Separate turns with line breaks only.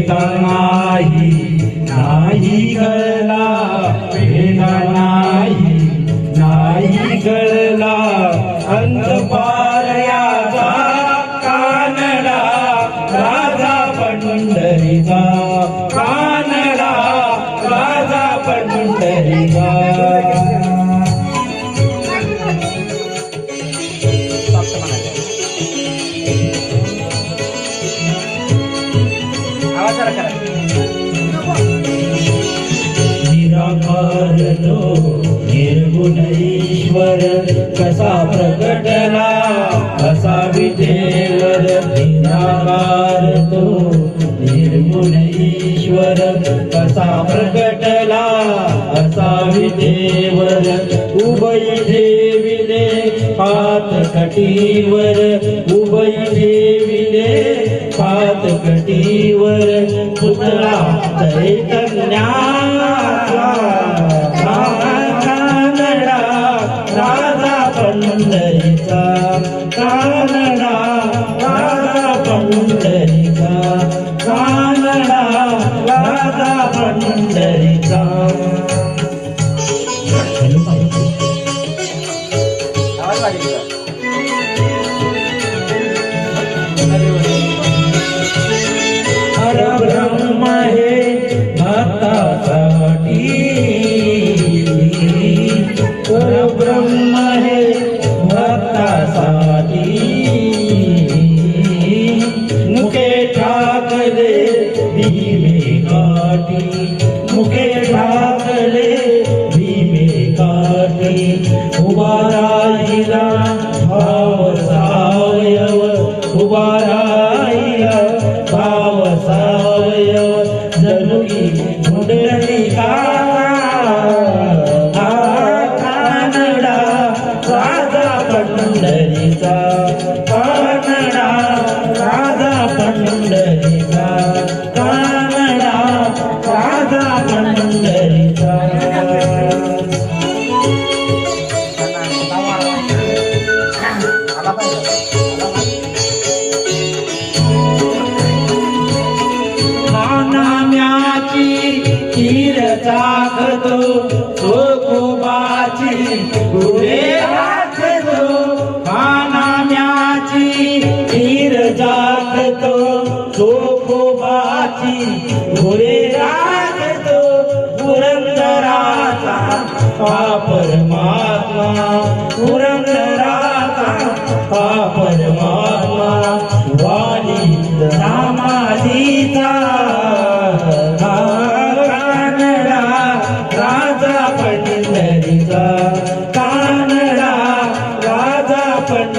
वेदा नाही नाही कळला, वेदा नाही नाही कळला, अंतपारयाचा कानडा राजा पंढरीचा, कानडा राजा पंढरीचा. निराकार तो निर्गुण ईश्वर कसा प्रकटला असा विठेवर. निराकार तो निर्गुण ईश्वर कसा प्रकटला असा विठेवर. उभय ठेविले हात कटीवर, उभय ठेविले हात कटीवर. पुतळा चैतन्याचा कानडा राजा पंढरीचा, कानडा राजा पंढरीचा, कानडा राजा पंढरीचा. परब्रह्म हे भक्तासाठी, परब्रह्म हे भक्तासाठी. मुखे ठाकले भीमे काठी, मुखे ठाकले भीमे काठी. उभा राहिला भाव सावयव, उभा राहिला भाव सावयव. जनुकी मुंडलिका कानडा राजा पंढरीचा, कानडा राजा पंढरीचा, कानडा राजा पंढरीचा. नाम्याची तीर चाखतो चोखोबाची पुढे राखतो, नाम्याची तीर चाखतो चोखोबाची पुढे राखतो. पुरंदराचा हा परमात्मा, पुरंदराचा हा परमात्मा. वाली समाधीचा कानडा राजा पंढरीचा, कानडा राजा पंढरीचा.